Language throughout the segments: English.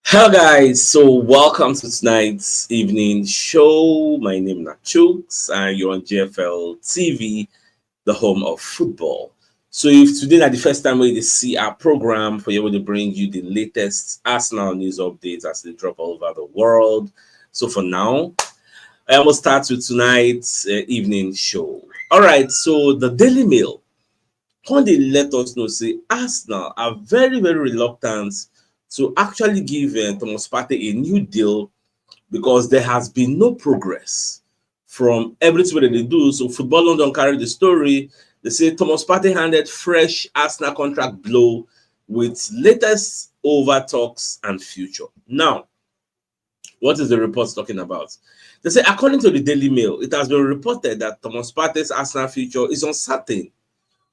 Hello guys, so welcome to tonight's evening show. My name is CHUKS and you're on JFL TV, the home of football. So if today is the first time we see our program, for able to bring you the latest Arsenal news updates as they drop all over the world. So for now, I will start with tonight's evening show. All right, so the Daily Mail, how they let us know, say Arsenal are very reluctant to actually give Thomas Partey a new deal because there has been no progress from everything that they do. So Football London carried the story. They say Thomas Partey handed fresh Arsenal contract blow with latest over talks and future. Now, what is the report talking about? They say, according to the Daily Mail, it has been reported that Thomas Partey's Arsenal future is uncertain,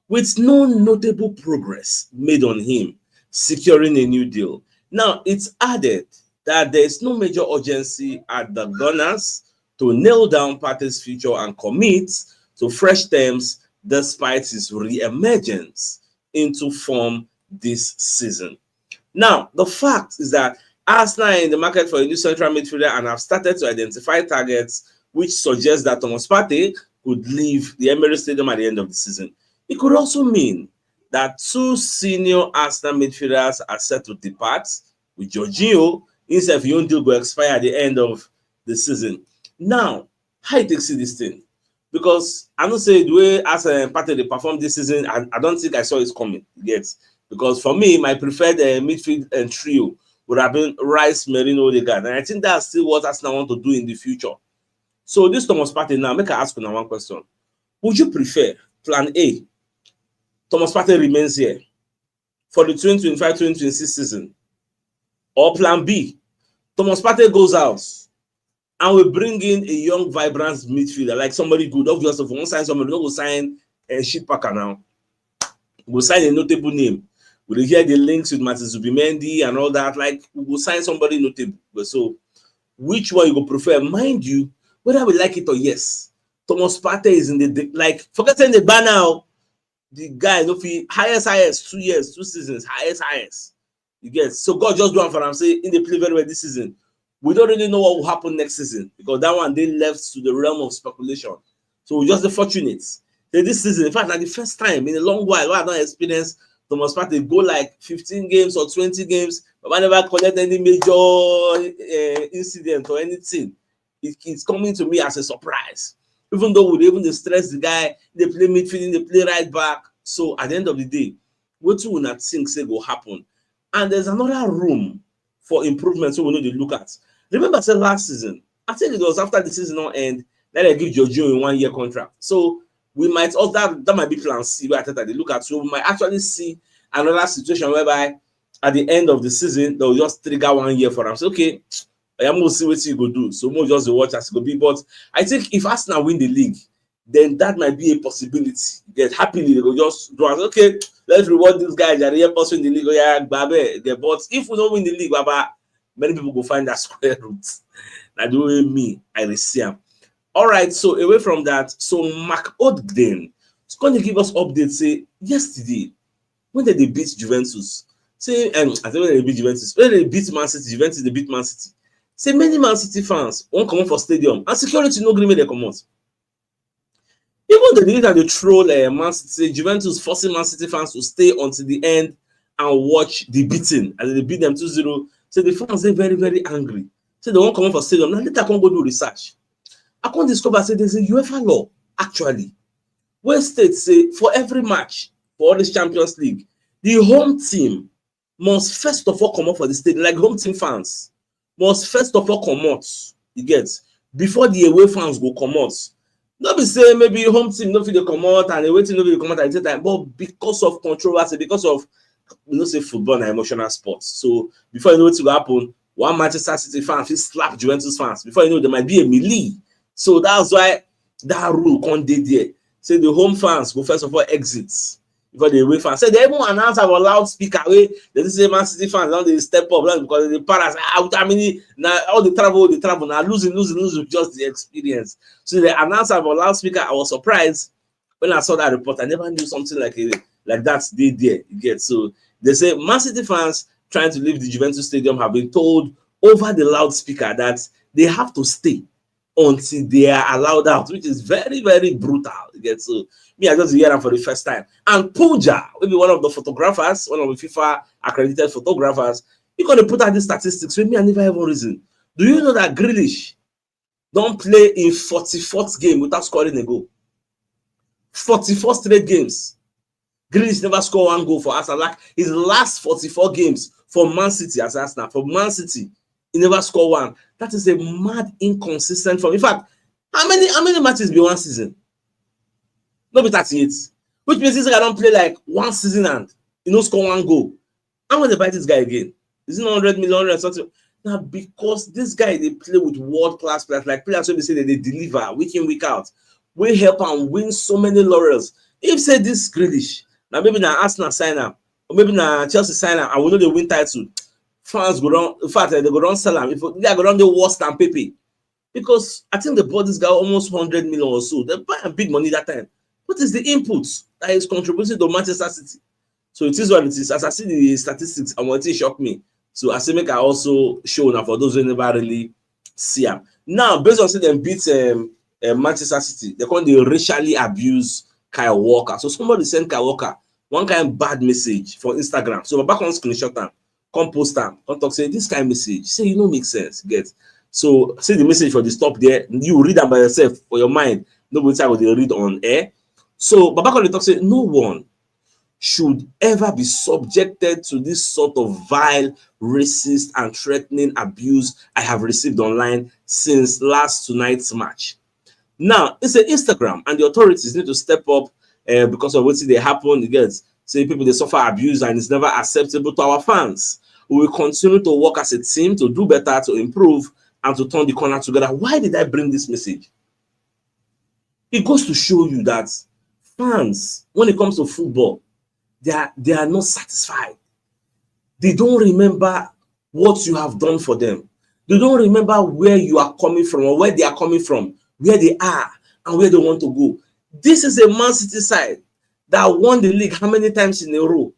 with no notable progress made on him securing a new deal. Now, it's added that there is no major urgency at the Gunners to nail down Partey's future and commit to fresh terms despite his re-emergence into form this season. Now, the fact is that Arsenal are in the market for a new central midfielder and have started to identify targets which suggest that Thomas Partey could leave the Emirates Stadium at the end of the season. It could also mean that two senior Arsenal midfielders are set to depart, with Jorginho, instead of your deal will expire at the end of the season. Now, how you take see this thing? Because I don't say the way Arsenal Partey they performed this season, I don't think I saw it coming yet. Because for me, my preferred midfield and trio would have been Rice, Merino, Odegaard, and I think that's still what Arsenal want to do in the future. So this Thomas Partey now, make I ask you now one question: would you prefer Plan A? Thomas Partey remains here for the 2025-2026 season. Or Plan B, Thomas Partey goes out and we bring in a young, vibrant midfielder, like somebody good. Obviously, if we won't sign somebody, we don't go sign a shit packer now. We'll sign a notable name. We'll hear the links with Martin Zubimendi and all that. Like, we'll sign somebody notable. So, which one you go prefer? Mind you, whether we like it or yes, Thomas Partey is in the, like, forgetting the ban now. The guy, no fee, highest, 2 years, 2 seasons, highest. You get, so God just do one for them. Say in the play very well this season. We don't really know what will happen next season because that one they left to the realm of speculation. So we just the fortunate. Then this season, in fact, like the first time in a long while, I don't experience Thomas Partey go like 15 games or 20 games, but I never collect any major incident or anything. It's coming to me as a surprise. Even though we even stress the guy, they play midfield, they play right back. So at the end of the day, what will not think say will happen? And there's another room for improvement, so we know to look at. Remember, I said last season, I think it was after the season end, that I give Jorginho a 1-year contract. So we might also that might be plan C where I thought that they look at. So we might actually see another situation whereby at the end of the season they'll just trigger 1 year for them. So okay, I am going to see what you go do. So more just the watch as it go be. But I think if Arsenal win the league, then that might be a possibility. Get happily they go just do okay. Let's reward these guys that are here pursuing the league. Oh, yeah, babe. But if we don't win the league, baba, many people go find that square root. Now the way me, I receive. All right, so away from that, so Mark Ogden is going to give us updates. Say yesterday, when did they beat Juventus? Say, I think when they beat Juventus, when they beat Man City, Juventus they beat Man City. Say many Man City fans won't come out for stadium and security no gree make they come out. Even the day that they troll Man City, Juventus forcing Man City fans to stay until the end and watch the beating, and they beat them 2-0. So the fans are very angry. So they won't come for stadium. Now later I can go do research. I can discover say there's a UEFA law actually where states say for every match for all this Champions League, the home team must first of all come up for the stadium, like home team fans must first of all come out. You get before the away fans go come out. Not be say maybe home team no fit dey come out and away team no fit dey come out at the same time, but because of controversy, because of say football na emotional sport. So before you know what will happen, one Manchester City fan fit slap Juventus fans. Before you know, there might be a melee. So that's why that rule can't dey there. Say the home fans go first of all exit before the away fans. Say they even announce our loudspeaker way. They say Man City fans now they step up because the paras I mean now all the travel now losing just the experience. So they announce our loudspeaker. I was surprised when I saw that report. I never knew something like that they there. You get so they say Man City fans trying to leave the Juventus Stadium have been told over the loudspeaker that they have to stay until they are allowed out, which is very, very brutal. So me, I just hear them for the first time. And Puja, maybe one of the photographers, one of the FIFA accredited photographers, you're going to put out these statistics with me. I never ever reason. Do you know that Grealish don't play in 44th game without scoring a goal? 44 straight games. Grealish never scored one goal for Arsenal. Like his last 44 games for Man City as Arsenal, for Man City, he never scored one. That is a mad inconsistent form. In fact, how many matches be one season? No be 38. Which means this guy don't play like one season and he no score one goal. I'm going to buy this guy again. Is it 100 million or something? Now, because this guy, they play with world-class players, like players who they say that they deliver week in, week out. We help and win so many laurels. If say this Grealish, now maybe now Arsenal sign up, or maybe now Chelsea sign up, and we know they win title, fans go down. In fact, they go down sell them. If they go down, the worse than Pepe. Because I think they bought this guy almost 100 million or so. They buy big money that time. What is the input that is contributing to Manchester City? So it is what it is. As I see the statistics, and what it shocked me. So I say make I also show now for those who never really see them. Now, based on say them beat Manchester City, they call the racially abuse Kyle Walker. So somebody sent Kyle Walker one kind of bad message for Instagram. So back on screenshot them, come post them, come talk say this kind of message. Say you know make sense, get. So say the message for the stop there. You read them by yourself for your mind. Nobody will they read on air. So back on the talk say no one should ever be subjected to this sort of vile, racist, and threatening abuse I have received online since last tonight's match. Now, it's an Instagram, and the authorities need to step up because of what they happen. Against say people they suffer abuse, and it's never acceptable to our fans. We will continue to work as a team to do better, to improve, and to turn the corner together. Why did I bring this message? It goes to show you that fans, when it comes to football, they are not satisfied. They don't remember what you have done for them. They don't remember where you are coming from or where they are coming from, where they are and where they want to go. This is a Man City side that won the league how many times in a row?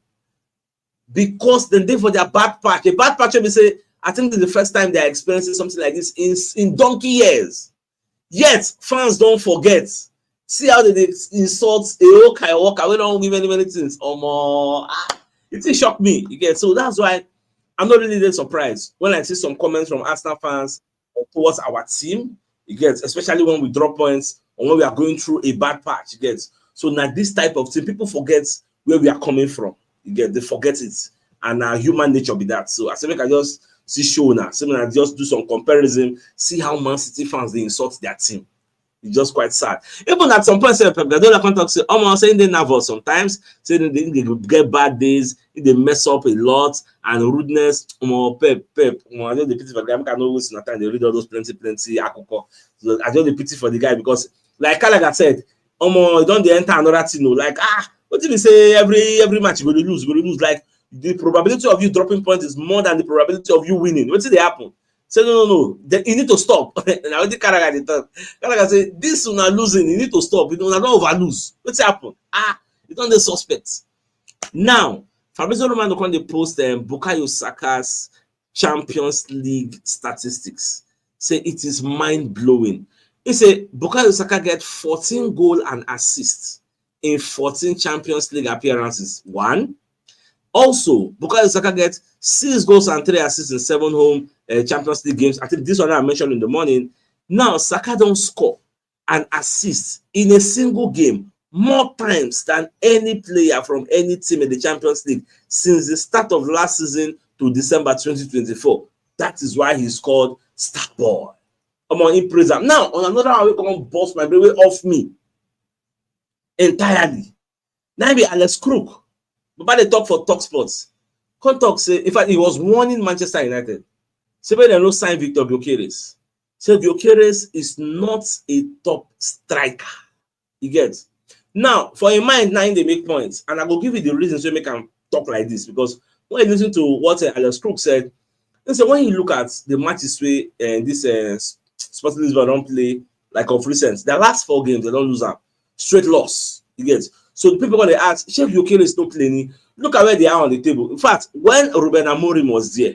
Because they did for their bad patch. A bad patch, we say, I think this is the first time they are experiencing something like this in donkey years. Yet, fans don't forget. See how they insult a whole Kyle Walker. We don't give many things. It shocked me. You get so that's why I'm not really that surprised when I see some comments from Arsenal fans towards our team. You get, especially when we drop points or when we are going through a bad patch. You get, so now this type of thing, people forget where we are coming from. You get, they forget it, and human nature be that. So I say, I just see show now. So I just do some comparison, see how Man City fans they insult their team. It's just quite sad. Even at some point, Pep Guardiola contact say, I'm saying they nervous sometimes, saying they get bad days, they mess up a lot, and rudeness. Pep, I just the pity for the guy. I can't always in time they read all those plenty akoko. So I just the pity for the guy because, like Kalaga said, you don't enter another team. Like what did we say? Every match you go to lose. Like the probability of you dropping points is more than the probability of you winning. What did they happen? Say no. You need to stop. Now the Karaga say this one are losing. You need to stop. You don't over lose. What's happen? You don't the suspects. Now, Fabrizio Romano can post Bukayo Saka's Champions League statistics. Say it is mind blowing. He say Bukayo Saka get 14 goals and assists in 14 Champions League appearances. One. Also, Bukayo Saka gets 6 goals and 3 assists in 7 home Champions League games. I think this one I mentioned in the morning. Now, Saka don't score and assist in a single game more times than any player from any team in the Champions League since the start of last season to December 2024. That is why he scored Star Boy. I'm on in praise. Now, on another one, we can boss my brain off me entirely. Now, be Alex Crook. But by the talk for Talk Sports, Contact say, in fact, he was warning Manchester United. Say, but they no sign Victor Gyokeres. Say, Gyokeres is not a top striker. You get? Now, for a mind, now they make points. And I will give you the reasons why make him talk like this. Because when you listen to what Alex Crook said, when you look at the matches where this Sporting Lisbon don't play, like of recent, their last 4 games, they don't lose them. Straight loss. You get? So the people gonna ask, Chef Gyokeres is not playing. Look at where they are on the table. In fact, when Ruben Amorim was there,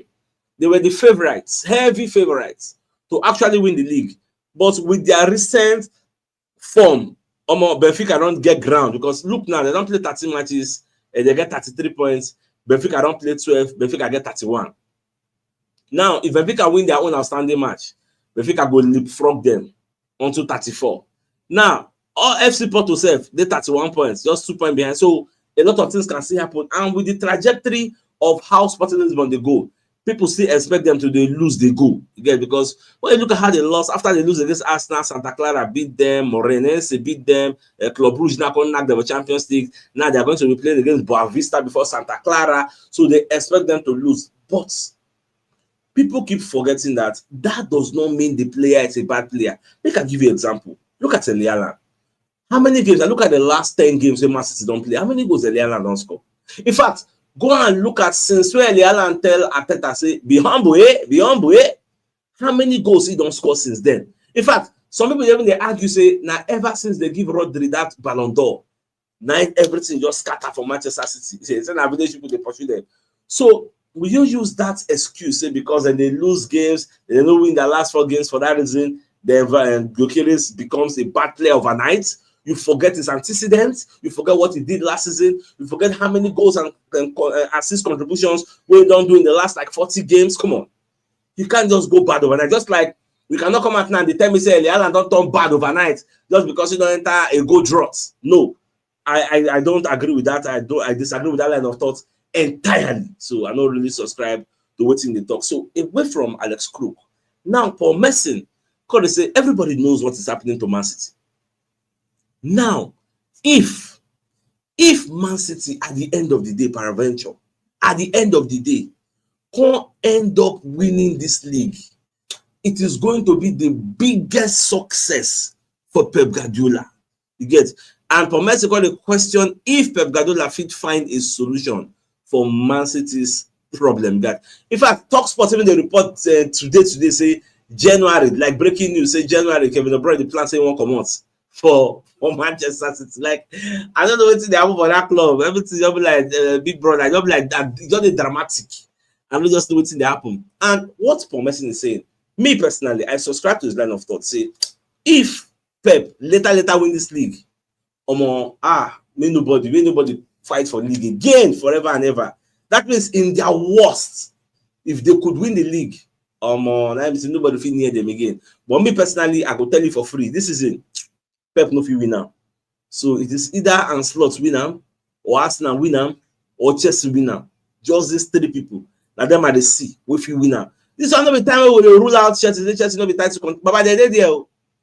they were the favorites, heavy favorites, to actually win the league. But with their recent form, Benfica don't get ground, because look now, they don't play 30 matches and they get 33 points. Benfica don't play 12, Benfica get 31. Now, if Benfica win their own outstanding match, Benfica go leapfrog them onto 34. Now, all FC Porto self, they 31 points, just 2 points behind. So a lot of things can still happen. And with the trajectory of how Sporting Lisbon they go, people still expect them to lose the goal. Again, because when you look at how they lost, after they lose against Arsenal, Santa Clara beat them, Morenense beat them, Club Brugge now going to knock them Champions League. Now they're going to be playing against Boavista before Santa Clara. So they expect them to lose. But people keep forgetting that does not mean the player is a bad player. Let me give you an example. Look at Elialan. How many games? I look at the last 10 games when Man City don't play. How many goals Elialan don't score? In fact, go and look at since where Elialan tell Arteta say, be humble, be humble, how many goals he don't score since then? In fact, some people even they argue say, now ever since they give Rodri that Ballon d'Or, now everything just scatter for Manchester City. It's an average people they pursue them. So will you use that excuse say because then they lose games, they don't win their last 4 games for that reason, then Gyokeres becomes a bad player overnight? You forget his antecedents, you forget what he did last season, you forget how many goals and assist contributions we don't do in the last like 40 games. Come on. You can't just go bad overnight. Just like we cannot come out now and they tell me say Elialan don't turn bad overnight just because you don't enter a goal drought. No, I don't agree with that. I disagree with that line of thought entirely. So I don't really subscribe to what's in the talk. So away from Alex Crook. Now Paul Merson, because they say everybody knows what is happening to Man City. Now, if Man City at the end of the day, peradventure, at the end of the day, can't end up winning this league, it is going to be the biggest success for Pep Guardiola. You get? And for Mexico, the question if Pep Guardiola fit find a solution for Man City's problem. That in fact, TalkSport even the report today say January, like breaking news, say January, Kevin De Bruyne the plan say he won't come out for Manchester City. Like, I don't know what they have for that club. Everything just be like big brother, just be like that, just a dramatic. I don't just know what's in the happen. And what Paul Merson is saying, me personally, I subscribe to his line of thought. Say, if Pep later win this league, may nobody fight for league again forever and ever. That means in their worst, if they could win the league, nobody feel near them again. But me personally, I go tell you for free, this is it. Pep no fit win now. So it is either Ancelotti win now, or Arsenal win now, or Chelsea win now. Just these 3 people. Now them are the C. If you win now. This one no be time where they rule out Chelsea. Chelsea no be time to come. But they there.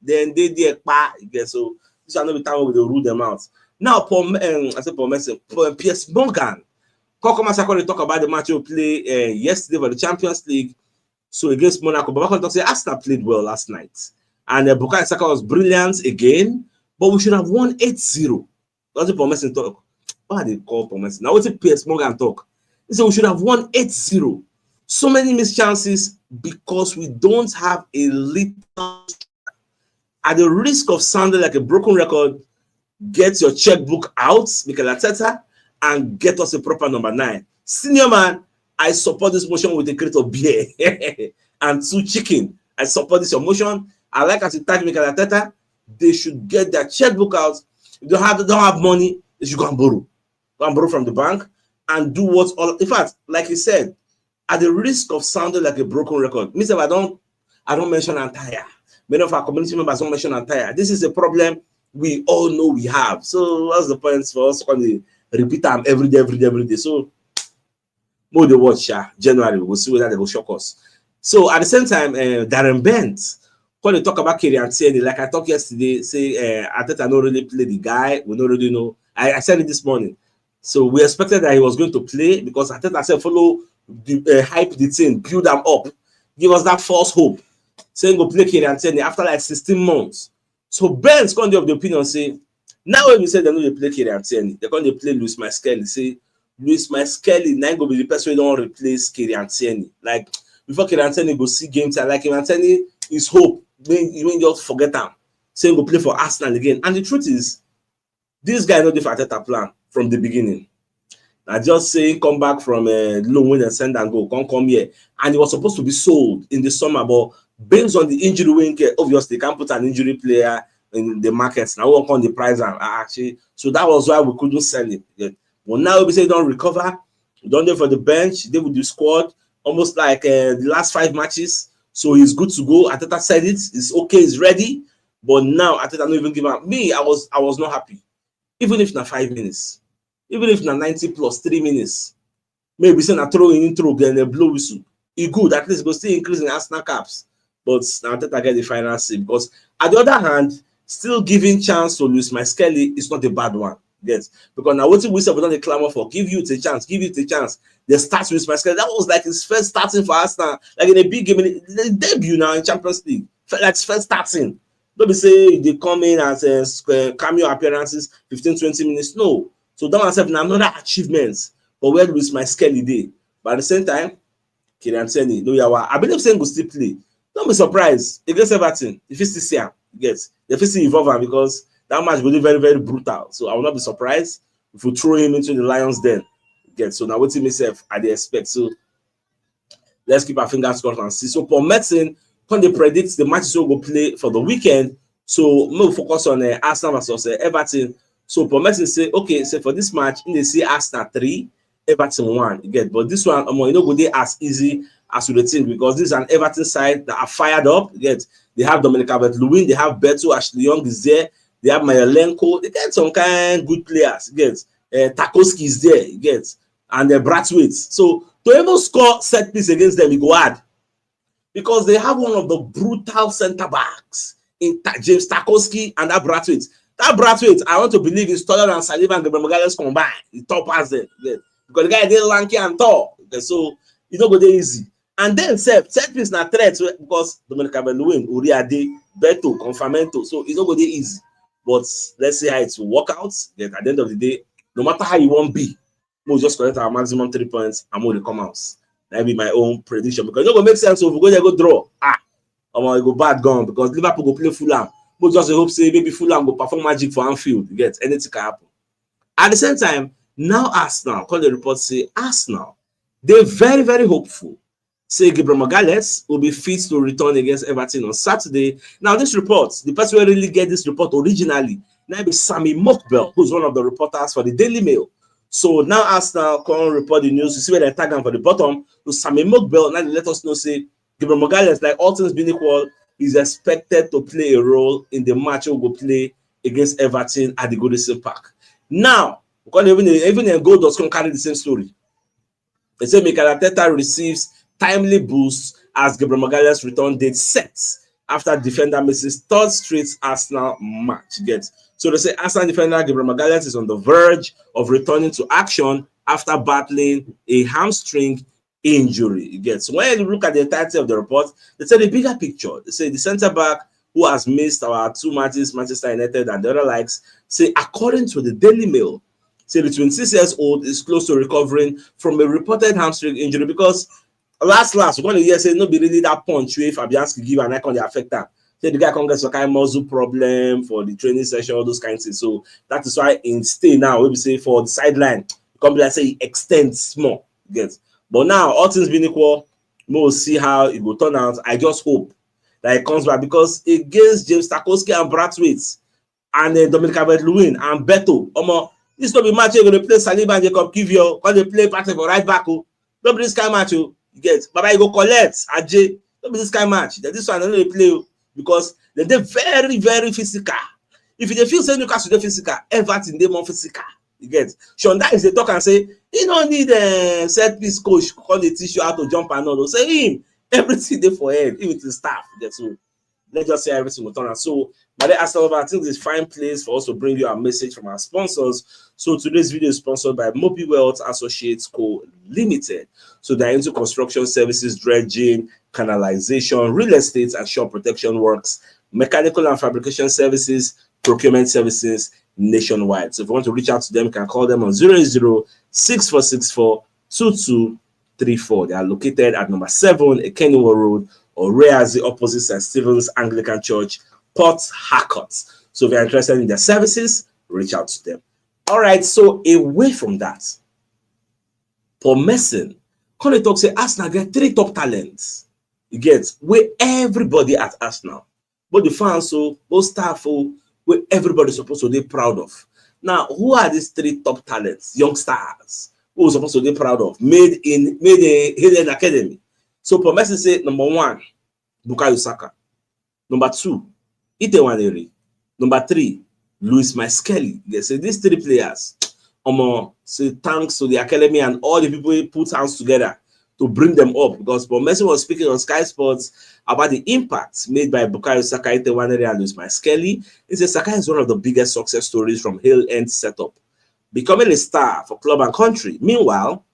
Then they there. So this one no be time where they rule them out. Now Paul Merson, Piers Morgan. Come talk about the match we play yesterday for the Champions League. So against Monaco, but talk say Arsenal played well last night. And Bukayo Saka was brilliant again, but we should have won 8-0. That's what Paul Merson talk. What are they call Paul Merson? Now what's it Piers Morgan talk? He said we should have won 8-0. So many missed chances because we don't have a little. At the risk of sounding like a broken record, get your checkbook out, Mikel Arteta, and get us a proper number 9. Senior man, I support this motion with a crate of beer and 2 chicken. I support this motion. I like as you tag Mikel Arteta, they should get their checkbook out. If they don't have money, they should go and borrow. Go and borrow from the bank and do what's all. In fact, like he said, at the risk of sounding like a broken record, Mr. I don't mention Antaya. Many of our community members don't mention Antaya. This is a problem we all know we have. So what's the point for us to repeat them every day? So more the watch January, we'll see whether they will shock us. So at the same time, Darren Bent, when they talk about Kylian Tierney, like I talked yesterday, say Arteta don't really play the guy. We don't really know. I said it this morning. So we expected that he was going to play because Arteta said follow the hype the team, build them up, give us that false hope, saying go play Kylian Tierney after like 16 months. So Ben's going to have the opinion say, now when we say they know they play Kylian Tierney, they're going to play Luis Skelly. Say Luis Skelly now going to be the person who don't replace Kylian Tierney. Like before Kylian Tierney go see game time, like Kylian Tierney is hope. When you just forget them, saying go play for Arsenal again. And the truth is, This guy know the Arteta plan from the beginning. I just say come back from loan when and send and go, come here. And he was supposed to be sold in the summer, but based on the injury wing, obviously can't put an injury player in the markets. Now work on the price and actually, so that was why we couldn't sell it. Yeah. Well, now we say don't recover, don't do for the bench, they with the squad, almost like the last 5 matches. So he's good to go. Arteta said it, it's okay, he's ready. But now Arteta don't even give up. Me, I was not happy. Even if not 5 minutes, even if not 90 plus 3 minutes, maybe say na throw in intro again a blow whistle. It good, at least go still increase in Arsenal caps. But now Arteta get the final say, because at the other hand, still giving chance to Luis Skelly is not a bad one. Yes, because now what we said we don't clamor for, give you a chance, give it a chance. They start with Skelly. That was like his first starting for Arsenal, like in a big game, in the debut now in Champions League. Like his first starting. Don't be say they come in as cameo appearances, 15-20 minutes. No. So that was another achievement for where Luis Skelly did. But at the same time, Tierney, no, I believe saying go still play. Don't be surprised against Everton. If you still see him, yes, if you see involved because that match will be very, very brutal. So I will not be surprised if we throw him into the Lions den. Yes, so now what myself I they expect. So let's keep our fingers crossed and see. So Paul Merton, when they predict the matches will go play for the weekend, so we'll focus on Arsenal versus Everton. So Paul Merton say, okay, so for this match, in the see Arsenal 3, Everton 1. You get, but this one, you know, go there as easy as with the team, because this is an Everton side that are fired up. You get, they have Dominic Calvert-Lewin, they have Beto, Ashley Young is there, they have Mayalenko, they get some kind of good players. You get, Tarkowski is there, you get, and Brathwaite. So to even score set piece against them, you go hard, because they have one of the brutal centre backs in James Tarkowski and that Brathwaite. That Brathwaite, I want to believe, is taller than Saliba and Gabriel combined. The top pass there, yeah. Because the guy is lanky and tall. Okay, so it's not going to be easy. And then set piece na threat because Dominic Calvert-Lewin, Uriade, Beto, Confamento. So it's not going to be easy. But let's see how it will work out. That at the end of the day, no matter how you want to be, we'll just collect our maximum 3 points and we'll come out. That'll be my own prediction, because it's not going to make sense if we go there go draw. I'm going to go bad gone because Liverpool go play Fulham. But just hope say maybe Fulham go perform magic for Anfield. You get, anything can happen. At the same time, now Arsenal, call the report say Arsenal, they're very, very hopeful. Say Gabriel Magalhaes will be fit to return against Everton on Saturday. Now this report, the person who really get this report originally, now be Sammy Mokbel, who's one of the reporters for the Daily Mail. So now Arsenal can report the news. You see where they tag them for the bottom. So Sammy Mokbel, now they let us know say Gabriel Magalhaes, like all things being equal, is expected to play a role in the match we will play against Everton at the Goodison Park. Now, because even a goal does carry the same story. They say Mikel Arteta receives timely boost as Gabriel Magalhaes return date sets after defender misses third straight Arsenal match. So they say Arsenal defender Gabriel Magalhaes is on the verge of returning to action after battling a hamstring injury. So when you look at the entirety of the report, they say the bigger picture. They say the centre back who has missed our 2 matches, Manchester United and the other likes, say according to the Daily Mail, say the 26-year-old is close to recovering from a reported hamstring injury, because last we're going to hear say no be really that punch wey Fabianski give and I can affect that. Say the guy can get some kind of muscle problem for the training session, all those kinds of things. So that is why in stay now, we say for the sideline, come like say he extends small. But now all things being equal, we'll see how it will turn out. I just hope that it comes back, because against James Tarkowski and Brathwaite and Dominic Calvert-Lewin and Beto, this will be match you're going to play Saliba and Jacob Kivior, because they play Partey for right back. Don't be this kind of match. You get, Baba, you go collect Ajay. Don't be this kind of match. This one, I know they play because they're very, very physical. If they feel say Newcastle they're physical, Everton they're more physical. You get, Shonda is they talk and say, he don't need a set piece coach, call the tissue how to jump and all. Say him, everything there for him, even to staff. So let's just say everything will turn out. So, but then after I think it's a fine place for us to bring you a message from our sponsors. So today's video is sponsored by Moby Wealth Associates Co. Limited. So they're into construction services, dredging, canalization, real estate and shore protection works, mechanical and fabrication services, procurement services nationwide. So if you want to reach out to them, you can call them on 080-6464-2234. They are located at number 7 Ekeniwa Road, or Reazi opposite St. Stephen's Anglican Church, Port Harcourt. So if you're interested in their services, reach out to them. All right, so away from that, Paul Merson, come dey talk say Arsenal get 3 top talents. You get where everybody at Arsenal, both the fans, so both staff, where everybody supposed to be proud of. Now, who are these 3 top talents, young stars, who we supposed to be proud of, made in Hidden Academy? So Paul Merson say number 1, Bukayo Saka. Number 2, Ite. Number 3, Louis Skelly. They say these 3 players, say thanks to the academy and all the people who put hands together to bring them up, because Paul Merson was speaking on Sky Sports about the impact made by Bukayo Saka, Ite and Louis Skelly. He says Saka is one of the biggest success stories from Hill End setup, becoming a star for club and country. Meanwhile,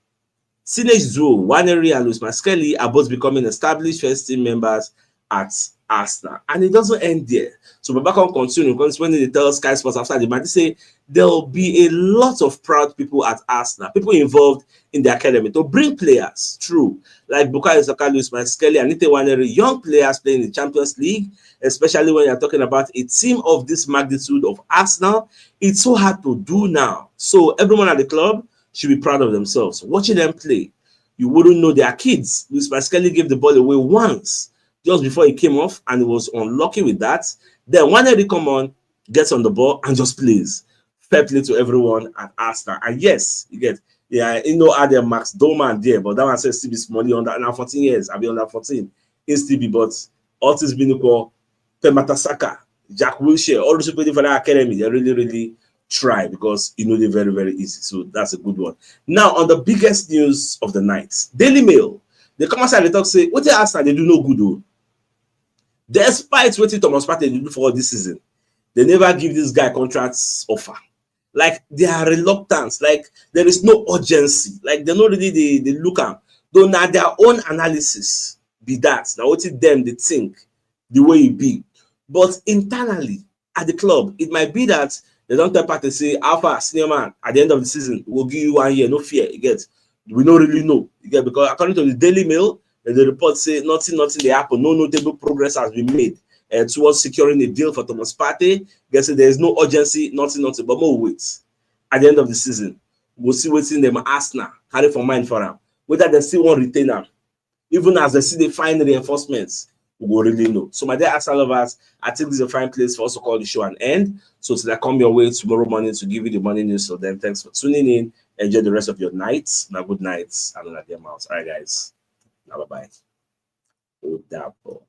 Sinej Duo, Waneri and Louis Skelly are both becoming established first team members at Arsenal. And it doesn't end there. So Babacon continue, because when they tell Sky Sports after the match, they say there will be a lot of proud people at Arsenal, people involved in the academy to bring players through, like Bukayo Saka, Louis Skelly, and Ite Waneri, young players playing in the Champions League, especially when you're talking about a team of this magnitude of Arsenal. It's so hard to do now. So everyone at the club should be proud of themselves. Watching them play, you wouldn't know they are kids. Louis Skelly gave the ball away once, just before he came off, and he was unlucky with that. Then Waneri come on, gets on the ball, and just plays. Fair play to everyone at Arsenal. And yes, you get, Adam Max Doman there, but that one says still be small under now 14 years. I'll be under 14. It still be, but all this been called Pemata Saka, Jack Wilshere, all those people for that academy, they really try, because they're very, very easy. So that's a good one. Now, on the biggest news of the night, Daily Mail, they come outside, they talk, say, what they Arsenal, they do no good, though. Despite what Thomas Partey did for this season, they never give this guy contracts offer. Like, they are reluctant. Like, there is no urgency. Like, they're not really, they look at, though now their own analysis be that. Now, what it them, they think the way it be. But internally, at the club, it might be that they don't tell Partey, say, Alpha, senior man, at the end of the season, we'll give you 1 year, no fear, you get. We don't really know, you get, because according to the Daily Mail, the report say nothing they happen, no notable progress has been made towards securing a deal for Thomas Partey. Guess there is no urgency, nothing, but more wait. At the end of the season, we'll see what's in them Arsenal carry for mind for them, whether they still want retainer, even as they see the fine reinforcements, we will really know. So my dear Arsenal lovers, I think this is a fine place for us to call the show an end. So till I come your way tomorrow morning to give you the morning news. So then thanks for tuning in. Enjoy the rest of your night. Now good night. I'm not dear mouse. All right, guys. Now bye-bye. Good double.